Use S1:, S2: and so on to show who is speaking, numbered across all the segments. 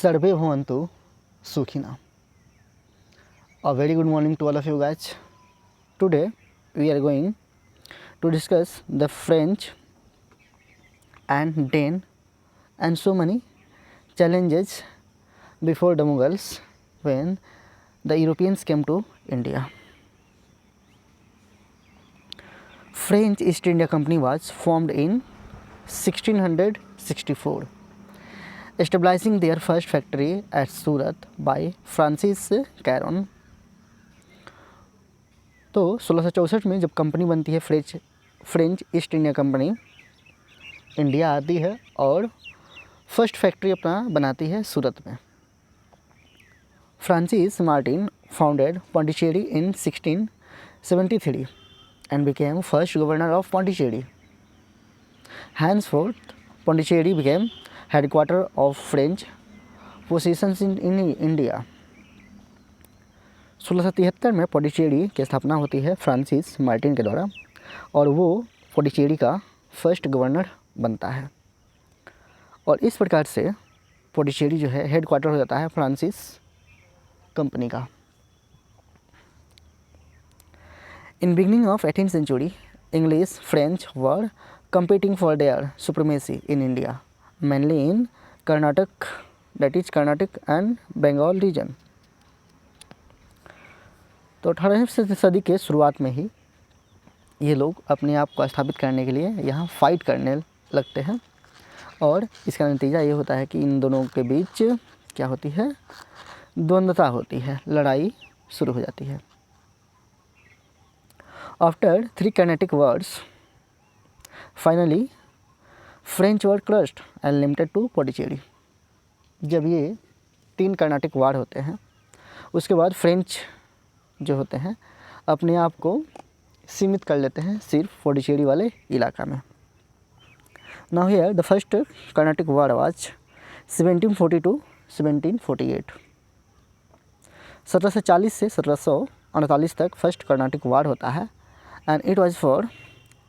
S1: सर्वे भवन्तु सुखिनः. A very good morning to all of you guys. Today we are going to discuss the French and Dane and so many challenges before the Mughals when the Europeans came to India. French East India Company was formed in 1664, establishing their first factory at Surat by Francis Caron. तो 1664 में जब company बनती है French east India company India आती है और first factory अपना बनाती है सूरत में. Francis Martin founded Pondicherry in 1673 and became first governor of Pondicherry. Henceforth, Pondicherry became headquarters of French possessions in India. 1673 में पौंडीचेरी की स्थापना होती है फ्रांसिस मार्टिन के द्वारा और वो पौंडीचेरी का फर्स्ट गवर्नर बनता है और इस प्रकार से पौंडीचेरी जो है हेडक्वार्टर हो जाता है फ्रांसिस कंपनी का. In beginning of 18th century, English, French were competing for their supremacy in India, mainly in Karnataka, that is Karnataka and Bengal region. तो 18वीं सदी के शुरुआत में ही ये लोग अपने आप को स्थापित करने के लिए यहाँ फाइट करने लगते हैं और इसका नतीजा ये होता है कि इन दोनों के बीच क्या होती है, द्वंद्वता होती है, लड़ाई शुरू हो जाती है. After 3 Carnatic wars, finally French were crushed and limited to Pondicherry. जब ये 3 कर्नाटिक वार होते हैं उसके बाद फ्रेंच जो होते हैं अपने आप को सीमित कर लेते हैं सिर्फ पौंडीचेरी वाले इलाका में. Now here the first Carnatic war was 1740 to 1748. 1740 से 1748 तक फर्स्ट कर्नाटिक वार होता है and it was for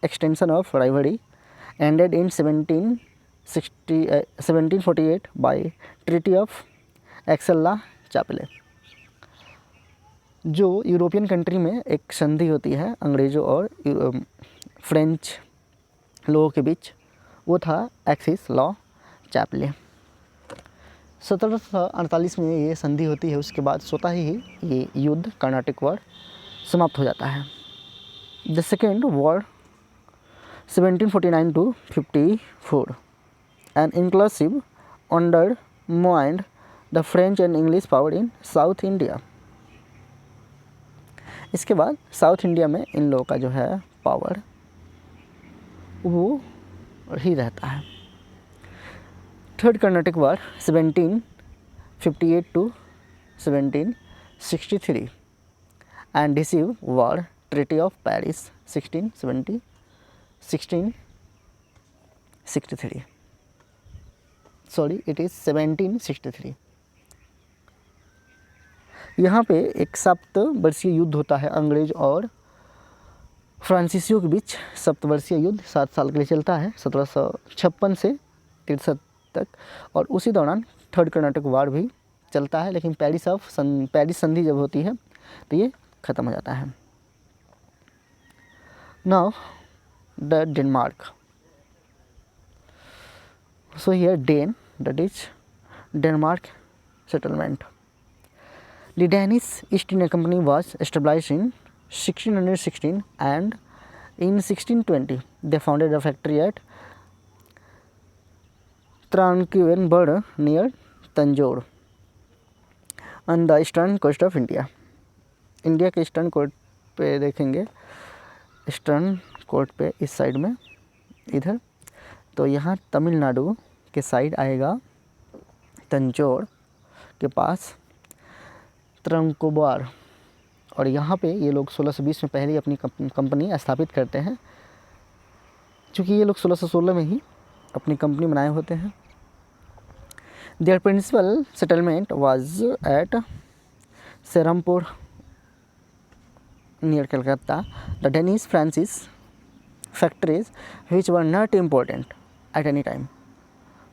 S1: extension of rivalry, ended in 1748 by Treaty of Aix-la-Chapelle. जो यूरोपियन कंट्री में एक संधि होती है अंग्रेज़ों और फ्रेंच लोगों के बीच, वो था एक्सिस लॉ चैपले. 1748 में ये संधि होती है, उसके बाद स्वतः ही ये युद्ध कर्नाटिक वार समाप्त हो जाता है. The second war 1749 to 54 an inclusive undermined the French and English power in South India. इसके बाद साउथ इंडिया में इन लोगों का जो है पावर वो ही रहता है. Third Carnatic war 1758 to 1763 and decisive war Treaty of Paris 1663. Sorry, it is 1763. यहाँ पे एक 7 वर्षीय युद्ध होता है अंग्रेज और फ्रांसीसियों के बीच. 7 वर्षीय युद्ध 7 साल के लिए चलता है 1756 से 63 तक और उसी दौरान थर्ड कर्नाटिक वार भी चलता है, लेकिन पेरिस संधि जब होती है तो ये ख़त्म हो जाता है. Now the Denmark. So here Dane, that is Denmark settlement. The Danish East India Company was established in 1616 and in 1620 they founded a factory at Tranquebar near Tanjore on the eastern coast of India. India के eastern coast पे देखेंगे, eastern coast पे इस side में इधर, तो यहाँ तमिलनाडु के साइड आएगा तंजौर के पास त्रंकोबार और यहाँ पे ये लोग 1620 में पहले अपनी कंपनी स्थापित करते हैं. चूँकि ये लोग 1616 में ही अपनी कंपनी बनाए होते हैं. Their principal settlement was at Serampore near Calcutta. The Danish Francis factories, which were not important at any time,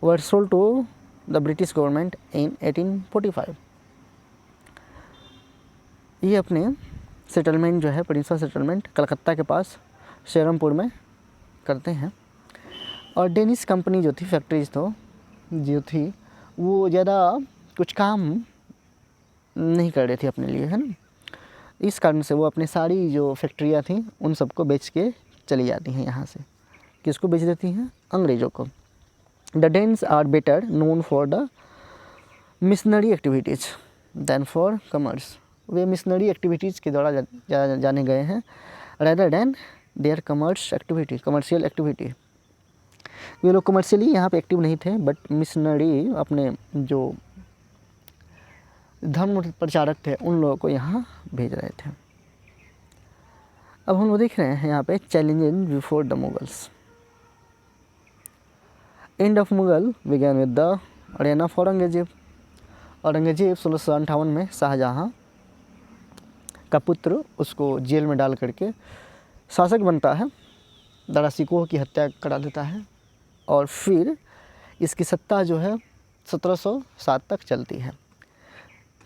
S1: were sold to the British government in 1845। ये अपने सेटलमेंट जो है पेनिनसुला सेटलमेंट कलकत्ता के पास शेरमपुर में करते हैं। और डेनिश कंपनी जो थी, फैक्ट्रीज जो थी वो ज़्यादा कुछ काम नहीं कर रही थी अपने लिए, है ना। इस कारण से वो अपनी सारी जो फैक्ट्रियाँ थी उन सबको बेच के चली जाती हैं यहाँ से। किसको बेच देती हैं? अंग्रेज़ों को। The Danes are better known for the missionary activities than for commerce. वे मिशनरी एक्टिविटीज़ के द्वारा जाने गए हैं rather than their commercial activity. वे लोग कमर्शियली यहाँ पे एक्टिव नहीं थे, बट मिशनरी अपने जो धर्म प्रचारक थे उन लोगों को यहाँ भेज रहे थे। अब हम लोग देख रहे हैं यहाँ पे challenges before the Mughals. End of Mughal began with the rain of Aurangzeb. Aurangzeb 1658 में शाहजहाँ का पुत्र उसको जेल में डाल करके शासक बनता है, दारा शिकोह की हत्या करा देता है और फिर इसकी सत्ता जो है 1707 तक चलती है।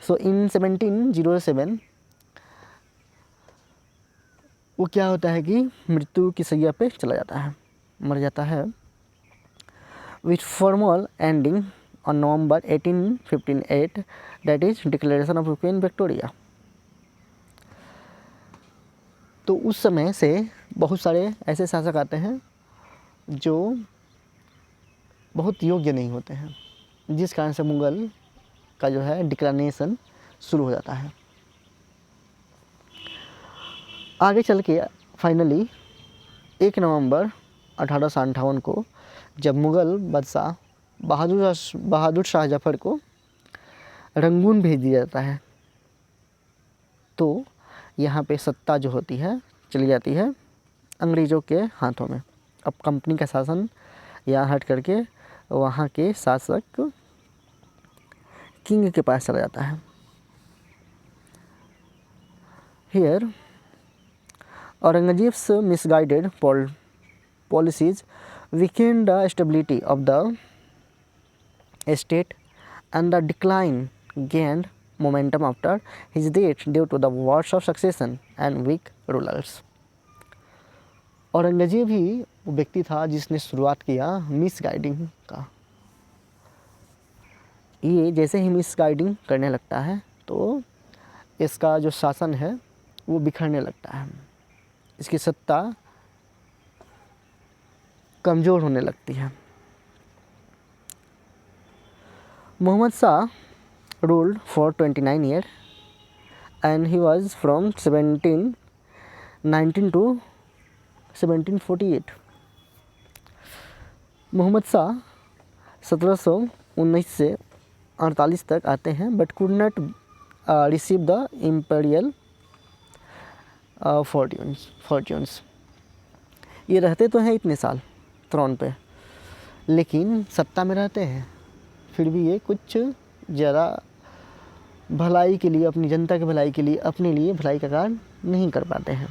S1: सो इन 1707 वो क्या होता है कि मृत्यु की सैया पे चला जाता है, मर जाता है, which formal ending on November 1858 that is declaration of queen Victoria. तो उस समय से बहुत सारे ऐसे शासक आते हैं जो बहुत योग्य नहीं होते हैं, जिस कारण से मुगल का जो है डिक्लानेशन शुरू हो जाता है। आगे चल के फाइनली 1 नवंबर 1858 को जब मुग़ल बादशाह बहादुर शाह जफ़र को रंगून भेज दिया जाता है, तो यहाँ पे सत्ता जो होती है चली जाती है अंग्रेज़ों के हाथों में। अब कंपनी का शासन यहाँ हट करके वहाँ के शासक किंग के पास चला जाता है। Here Aurangzeb's misguided policies weakened the stability of the state and the decline gained momentum after his death due to the wars of succession and weak rulers। Aurangzeb ही वो व्यक्ति था जिसने शुरुआत किया मिसगाइडिंग का। ये जैसे ही मिसगाइडिंग करने लगता है तो इसका जो शासन है वो बिखरने लगता है, इसकी सत्ता कमज़ोर होने लगती है। Mohammad Shah ruled for 29 years and he was from 1719 to 1748। Mohammad Shah 1719 से 48 तक आते हैं, but could not receive the imperial fortunes. ये रहते तो हैं इतने साल थ्रोन पे, लेकिन सत्ता में रहते हैं, फिर भी ये कुछ ज़्यादा भलाई के लिए, अपनी जनता की भलाई के लिए, अपने लिए भलाई का कार्य नहीं कर पाते हैं।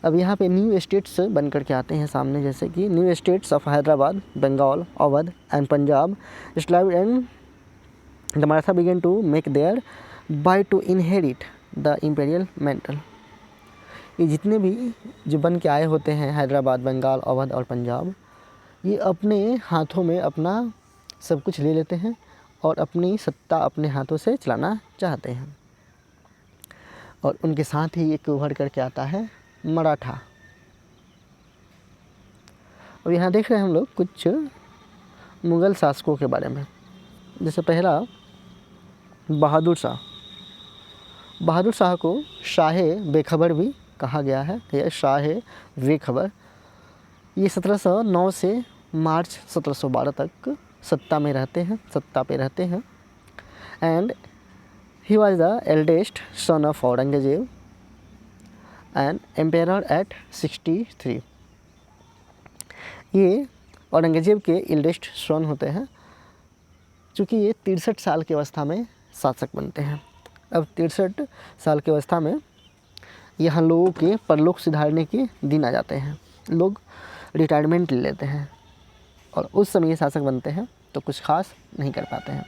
S1: अब यहाँ पे न्यू स्टेट्स बन कर के आते हैं सामने, जैसे कि new states of Hyderabad, Bengal, Awadh and Punjab slide and the Maratha begin to make their bid to inherit the imperial mantle. ये जितने भी जो बन के आए होते हैं हैदराबाद, बंगाल, अवध और पंजाब, ये अपने हाथों में अपना सब कुछ ले लेते हैं और अपनी सत्ता अपने हाथों से चलाना चाहते हैं। और उनके साथ ही एक उभर करके आता है मराठा। अब यहाँ देख रहे हैं हम लोग कुछ मुग़ल शासकों के बारे में। जैसे पहला बहादुर शाह। बहादुर शाह को शाह बेखबर भी कहा गया है, यह शाह बेखबर। ये 1709 से मार्च 1712 तक सत्ता पे रहते हैं and he was the eldest son of Aurangzeb and emperor at 63। ये औरंगजेब के एल्डेस्ट सन होते हैं, चूँकि ये 63 साल की अवस्था में शासक बनते हैं। अब 63 साल की अवस्था में यहाँ लोगों के परलोक सिधारने के दिन आ जाते हैं, लोग रिटायरमेंट ले लेते हैं और उस समय ये शासक बनते हैं। तो कुछ खास नहीं कर पाते हैं।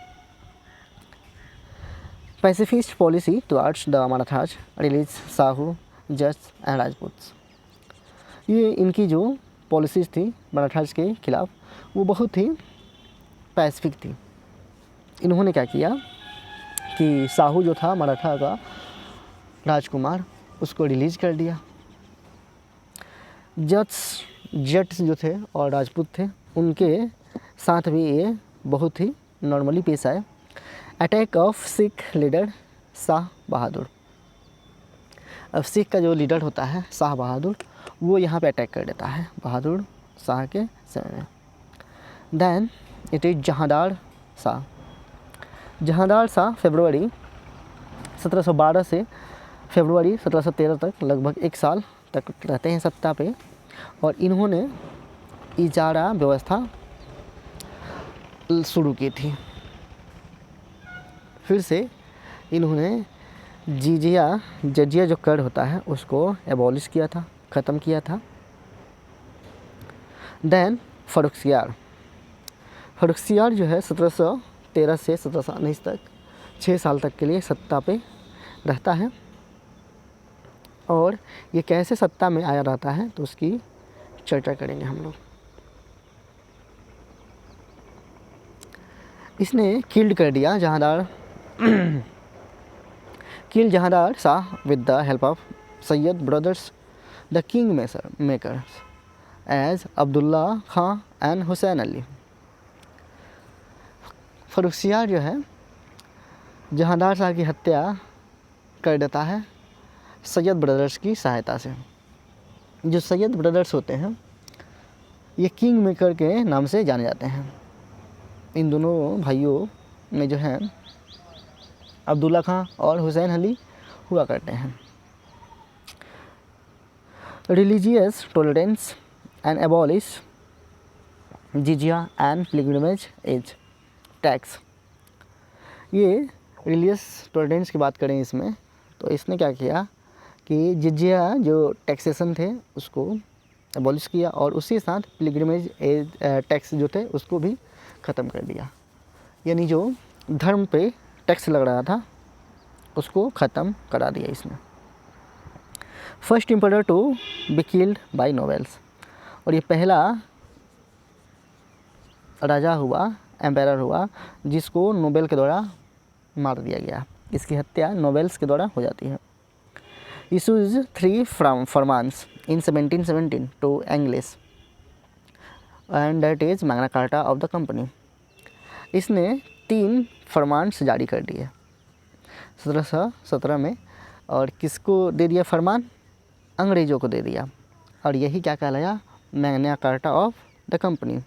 S1: Pacifist policy towards the Marathas release Shahu जज एंड राजपूत। ये इनकी जो पॉलिसीज़ थी मराठाज के खिलाफ वो बहुत ही पैसिफिक थी। इन्होंने क्या किया कि शाहू जो था मराठा का राजकुमार उसको रिलीज़ कर दिया। जट्स जो थे और राजपूत थे उनके साथ भी ये बहुत ही नॉर्मली पेश आए। Attack of Sikh leader Shah Bahadur. अब सिख का जो लीडर होता है शाह बहादुर वो यहाँ पे अटैक कर देता है बहादुर शाह के समय में। Then it is Jahandar Shah. Jahandar Shah फरवरी 1712 से फरवरी 1713 तक लगभग 1 साल तक रहते हैं सत्ता पे और इन्होंने इजारा व्यवस्था शुरू की थी। फिर से इन्होंने जजिया जो कर होता है उसको एबॉलिश किया था, ख़त्म किया था। देन फर्रुखसियार जो है 1713 से 1719 तक 6 साल तक के लिए सत्ता पे रहता है और ये कैसे सत्ता में आया रहता है तो उसकी चर्चा करेंगे हम लोग। इसने किल्ड कर दिया Jahandar Shah with the help of Sayyid brothers the king makers as Abdullah Khan and Hussain Ali. Farrukhsiyar जो है जहांदार शाह की हत्या कर देता है सैयद ब्रदर्स की सहायता से। जो सैयद ब्रदर्स होते हैं ये किंग मेकर के नाम से जाने जाते हैं। इन दोनों भाइयों में जो है अब्दुल्ला खां और हुसैन अली हुआ करते हैं। Religious tolerance and abolish jizya and pilgrimage as tax. ये रिलीजियस टॉलरेंस की बात करें इसमें तो इसने क्या किया कि जिजिया जो टैक्सेशन थे उसको एबॉलिश किया और उसी साथ पिलग्रिमेज एज टैक्स जो थे उसको भी ख़त्म कर दिया। यानी जो धर्म पे टैक्स लग रहा था उसको ख़त्म करा दिया इसने। First emperor to be killed by nobles. और ये पहला राजा हुआ, एम्पायर हुआ जिसको नोबेल के द्वारा मार दिया गया। इसकी हत्या नोबेल्स के द्वारा हो जाती है। Issues 3 farmans in 1717 to English and that is Magna Carta of the company. इसने 3 फरमान्स जारी कर दिए 1717 में और किसको दे दिया फरमान? अंग्रेज़ों को दे दिया और यही क्या कहलाया? Magna Carta of the company.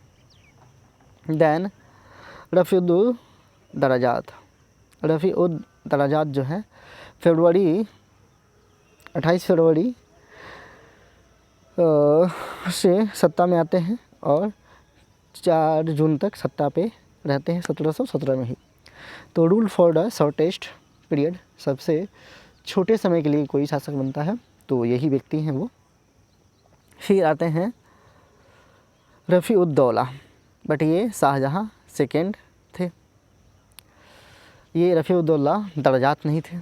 S1: Then Rafiud Darajat जो है 28 फरवरी से सत्ता में आते हैं और 4 जून तक सत्ता पे रहते हैं 1717 में ही। तो rule for the shortest period, सबसे छोटे समय के लिए कोई शासक बनता है तो यही व्यक्ति हैं वो। फिर आते हैं रफ़ीउद्दौला, बट ये शाहजहाँ सेकेंड थे। ये रफ़ीउद्दौला दराजात नहीं थे।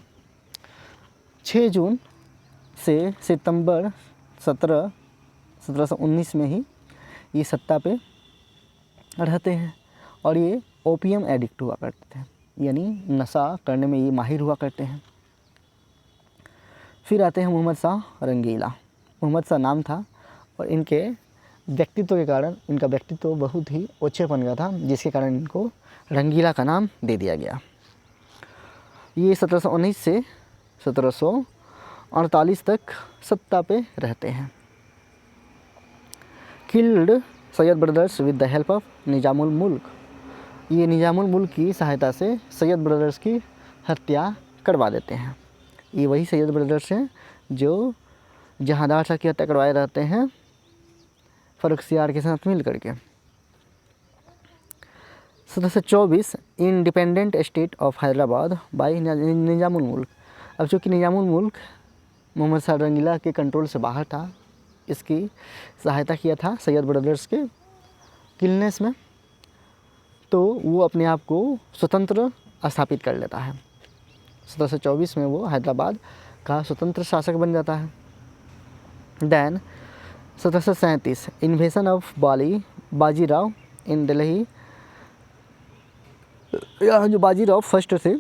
S1: 6 जून से सितंबर 1719 में ही ये सत्ता पे रहते हैं और ये ओपियम एडिक्ट हुआ करते थे, यानी नशा करने में ये माहिर हुआ करते हैं। फिर आते हैं मोहम्मद शाह रंगीला। मोहम्मद शाह नाम था और इनके व्यक्तित्व के कारण इनका व्यक्तित्व बहुत ही ओछेपन का था, जिसके कारण इनको रंगीला का नाम दे दिया गया। ये 1719 से 1748 तक सत्ता पे रहते हैं। Killed Syed brothers with the help of Nizamul मुल्क। ये निजामुल मुल्क की सहायता से सैयद ब्रदर्स की हत्या करवा देते हैं। ये वही सैयद ब्रदर्स हैं जो जहांदार शाह की हत्या करवाए रहते हैं फर्रुखसियार के साथ मिल करके। 1724 independent state of Hyderabad by Nizamul Mulk. अब चूँकि निजामुल मुल्क मोहम्मद शाह रंगीला के कंट्रोल से बाहर था, इसकी सहायता किया था सैयद ब्रदर्स के किलनेस में, तो वो अपने आप को स्वतंत्र स्थापित कर लेता है। 1724 में वो हैदराबाद का स्वतंत्र शासक बन जाता है। देन 1737 इन्वेशन ऑफ बाजीराव इन दिल्ली। यहाँ जो बाजीराव फर्स्ट थे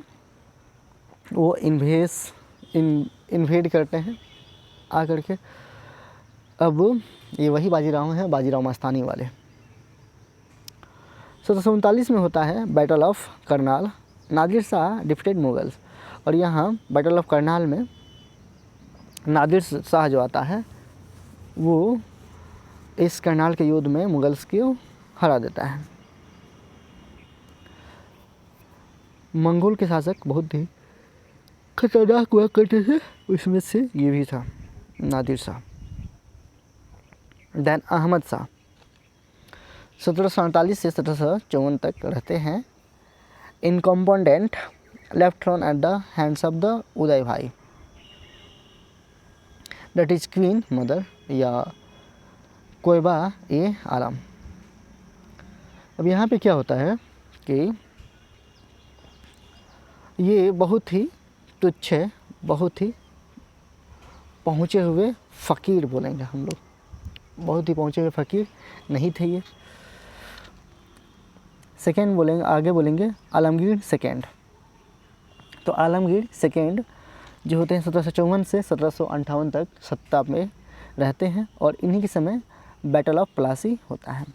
S1: वो इन्वेड करते हैं आकर के। अब ये वही बाजीराव हैं, बाजीराव मस्तानी वाले। 1739 में होता है battle of Karnal. Nadir Shah defeated Mughals. और यहाँ बैटल ऑफ करनाल में नादिर शाह जो आता है वो इस करनाल के युद्ध में मुगल्स को हरा देता है। मंगोल के शासक बहुत ही खतरनाक हुआ करते थे, उसमें से ये भी था नादिर शाह। देन अहमद शाह 1748 से 1754 तक रहते हैं। Incompetent left throne at the hands of the Uday Bhai, that is queen mother या कोयबा ए आलम। अब यहाँ पे क्या होता है कि ये बहुत ही तुच्छ है, बहुत ही पहुँचे हुए फ़कीर बोलेंगे हम लोग, बहुत ही पहुँचे हुए फ़कीर नहीं थे ये। सेकेंड बोलेंगे, आगे बोलेंगे आलमगीर सेकेंड। तो आलमगीर सेकेंड जो होते हैं 1754 से 1758 तक सत्ता में रहते हैं और इन्हीं के समय बैटल ऑफ प्लासी होता है।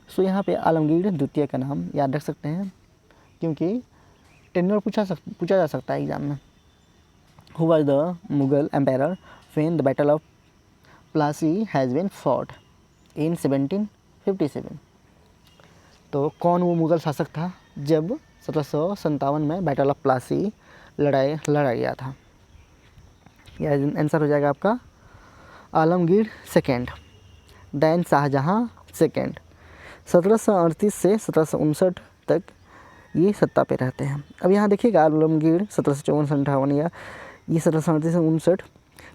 S1: सो यहाँ पे आलमगीर द्वितीय का नाम याद रख सकते हैं क्योंकि टेन्योर पूछा जा सकता है एग्जाम में। Who was the Mughal emperor when the battle of Plassey has been fought in 1757। तो कौन वो मुगल शासक था जब 1757 में बैटल ऑफ प्लासी लड़ा गया था? यह आंसर हो जाएगा आपका Alamgir second. Then Shahjahan second 1738 से 1759 तक ये सत्ता पे रहते हैं। अब यहाँ देखिएगा आलमगीर 1754-58 या ये 1738 से 59,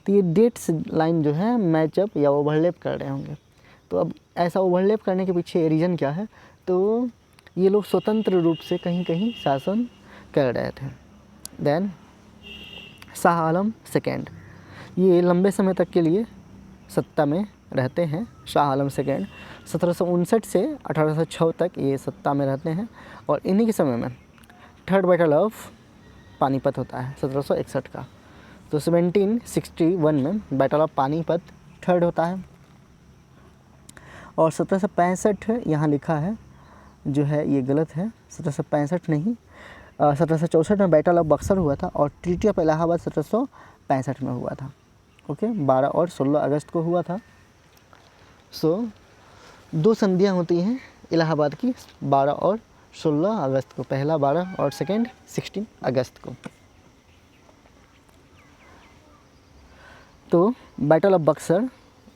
S1: तो ये डेट्स लाइन जो है मैचअप या ओवरलैप कर रहे होंगे। तो अब ऐसा ओवरलैप करने के पीछे रीज़न क्या है? तो ये लोग स्वतंत्र रूप से कहीं कहीं शासन कर रहे थे। देन शाह आलम सेकेंड, ये लंबे समय तक के लिए सत्ता में रहते हैं। शाह आलम सेकेंड 1759 से 1806 तक ये सत्ता में रहते हैं और इन्हीं के समय में थर्ड बैटल ऑफ पानीपत होता है 1761 का। तो 1761 में बैटल ऑफ पानीपत थर्ड होता है और 1765 यहाँ लिखा है जो है ये गलत है, 1765 नहीं 1764 में बैटल ऑफ बक्सर हुआ था और ट्रीटी ऑफ इलाहाबाद 1765 में हुआ था। ओके 12 और 16 अगस्त को हुआ था। सो दो संधियाँ होती हैं इलाहाबाद की 12 और 16 अगस्त को, पहला 12 और सेकेंड 16 अगस्त को। तो बैटल ऑफ बक्सर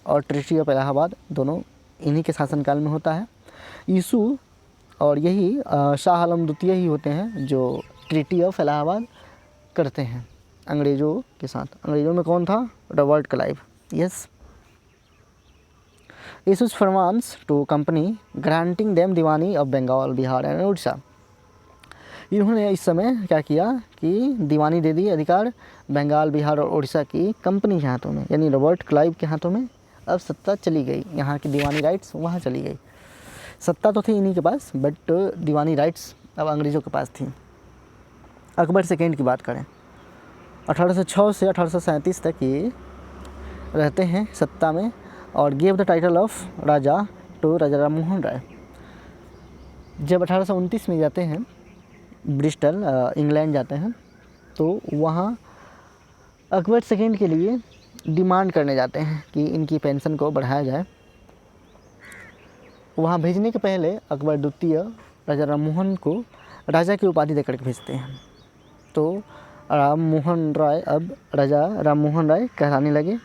S1: और ट्रीटी ऑफ इलाहाबाद दोनों इन्हीं के शासनकाल में होता है। यीशु और यही शाह आलम द्वितीय ही होते हैं जो ट्रीटी ऑफ इलाहाबाद करते हैं अंग्रेज़ों के साथ। अंग्रेज़ों में कौन था? Robert Clive. Yes. Issues farmans to company granting them diwani of Bengal, Bihar and Orissa. इन्होंने इस समय क्या किया कि दीवानी दे दी अधिकार बंगाल, बिहार और उड़ीसा की कंपनी के हाथों में, यानी रॉबर्ट क्लाइव के हाथों में अब सत्ता चली गई। यहाँ की दीवानी राइट्स वहाँ चली गई। सत्ता तो थी इन्हीं के पास बट दीवानी राइट्स अब अंग्रेज़ों के पास थी। अकबर सेकेंड की बात करें 1806 से 1837 तक ये रहते हैं सत्ता में और gave the title of raja to Raja Ram Mohan Roy. जब 1829 में जाते हैं ब्रिस्टल इंग्लैंड जाते हैं तो वहाँ अकबर सेकेंड के लिए डिमांड करने जाते हैं कि इनकी पेंशन को बढ़ाया जाए। वहाँ भेजने के पहले अकबर द्वितीय राजा राम मोहन को राजा की उपाधि देकर के भेजते हैं। तो राम मोहन राय अब राजा राम मोहन राय कहलाने लगे।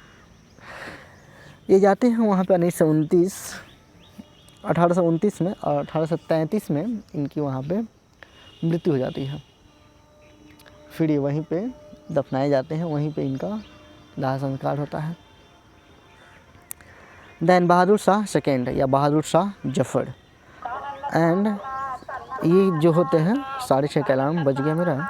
S1: ये जाते हैं वहाँ पे 1829 में और 1833 में इनकी वहाँ पे मृत्यु हो जाती है। फिर ये वहीं पे दफनाए जाते हैं, वहीं पे इनका दाह संस्कार होता है। देन बहादुर शाह सेकेंड या बहादुर शाह जफर एंड ये जो होते हैं 6:30 का अलार्म बज गया मेरा।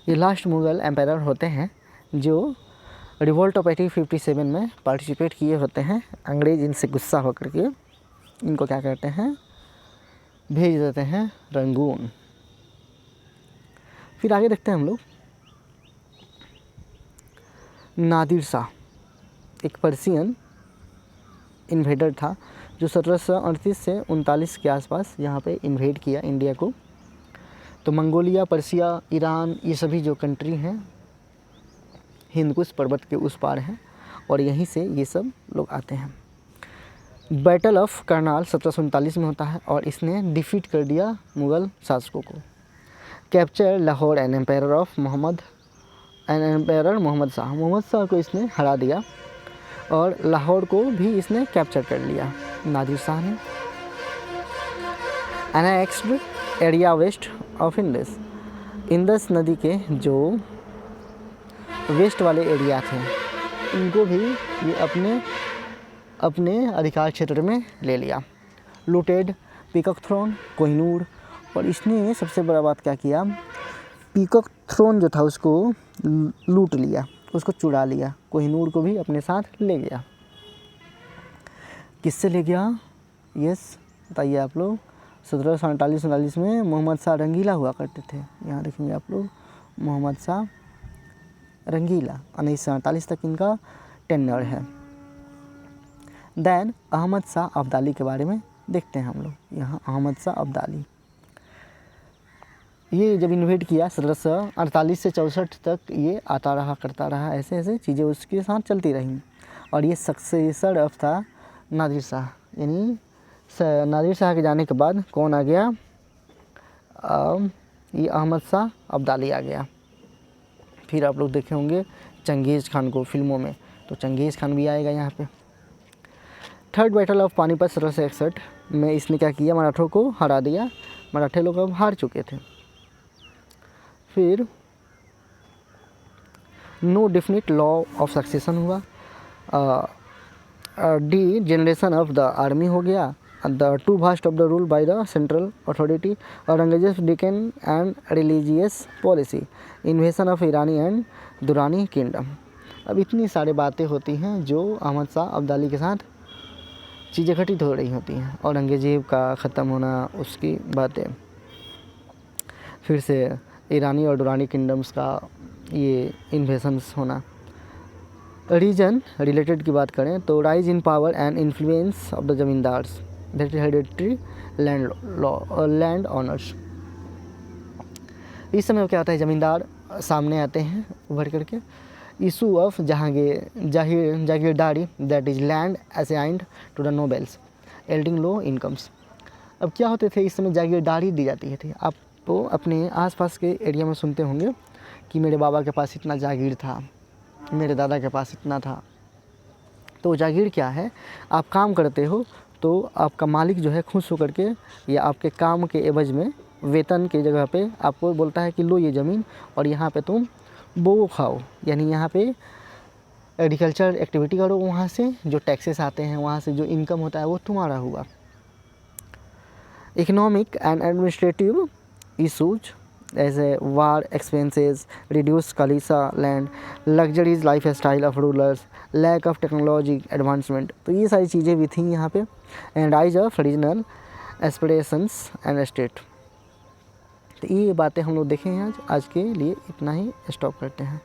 S1: ये लास्ट मुग़ल एम्पायर होते हैं जो रिवोल्ट ऑफ 1857 में पार्टिसिपेट किए होते हैं। अंग्रेज़ इनसे गुस्सा होकर के इनको क्या करते हैं, भेज देते हैं रंगून। फिर आगे देखते हैं हम लोग। नादिर शाह एक पर्शियन इन्वेडर था जो 1738 से 39 के आसपास यहाँ पे इन्वेड किया इंडिया को। तो मंगोलिया, पर्सिया, ईरान, ये सभी जो कंट्री हैं हिंदकुश पर्वत के उस पार हैं और यहीं से ये सब लोग आते हैं। बैटल ऑफ करनाल 1739 में होता है और इसने डिफीट कर दिया मुग़ल शासकों को। Capture Lahore and empire of Mohammad Shah को इसने हरा दिया और लाहौर को भी इसने कैप्चर कर लिया नादिर शाह ने। Annexed area west of Indus नदी के जो वेस्ट वाले एरिया थे इनको भी ये अपने अधिकार क्षेत्र में ले लिया। लूटेड पीकॉक थ्रोन, कोहिनूर, और इसने सबसे बड़ा बात क्या किया, पीकॉक थ्रोन जो था उसको लूट लिया, उसको चुरा लिया। कोहिनूर को भी अपने साथ ले गया। किससे ले गया? यस, बताइए आप लोग। 1747-47 में मोहम्मद शाह रंगीला हुआ करते थे। यहाँ देखेंगे आप लोग, मोहम्मद शाह रंगीला। 1948 तक इनका टेन्योर है। दैन अहमद शाह अब्दाली के बारे में देखते हैं हम लोग। यहाँ अहमद शाह अब्दाली, ये जब इन्वेड किया 1748 से 64 तक ये आता रहा, करता रहा, ऐसे ऐसे चीज़ें उसके साथ चलती रहीं। और ये सक्सेसर ऑफ था नादिर शाह, यानी नादिर शाह के जाने के बाद कौन आ गया? ये अहमद शाह अब्दाली आ गया। फिर आप लोग देखे होंगे चंगेज़ खान को फिल्मों में, तो चंगेज़ खान भी आएगा यहाँ पे। थर्ड बैटल ऑफ पानीपत 1761 में इसने क्या किया? मराठों को हरा दिया। मराठे लोग अब हार चुके थे। फिर no definite law of succession हुआ। Degeneration of the army हो गया। The too vast of the rule by the central authority, Aurangzeb Deccan and religious policy, invasion of Irani and Durrani kingdom. अब इतनी सारी बातें होती हैं जो अहमद शाह अब्दाली के साथ चीज़ें घटित हो रही होती हैं। औरंगजेब का ख़त्म होना, उसकी बातें, फिर से ईरानी और दुरानी किंगडम्स का ये इन्वेशंस होना। रीजन रिलेटेड की बात करें तो rise in power and influence of the zamindars, that is hereditary land owners. इस समय क्या होता है, ज़मींदार सामने आते हैं उभर करके। Issue of jagirdari, that is land assigned to the nobles, yielding low incomes. अब क्या होते थे इस समय, जागीरदारी दी जाती थी। आप तो अपने आसपास के एरिया में सुनते होंगे कि मेरे बाबा के पास इतना जागीर था, मेरे दादा के पास इतना था। तो जागीर क्या है? आप काम करते हो तो आपका मालिक जो है खुश होकर के या आपके काम के एवज में वेतन के जगह पे आपको बोलता है कि लो ये ज़मीन और यहाँ पे तुम बो खाओ, यानी यहाँ पे एग्रीकल्चर एक्टिविटी करो। वहाँ से जो टैक्सेस आते हैं, वहाँ से जो इनकम होता है वो तुम्हारा हुआ। Economic and administrative issues as a war expenses, reduced Khalisa land, luxuries lifestyle of rulers, lack of technology advancement। तो ये सारी चीज़ें भी थी यहाँ पे। And rise of regional aspirations and state. तो ये बातें हम लोग देखें आज के लिए इतना ही, स्टॉप करते हैं।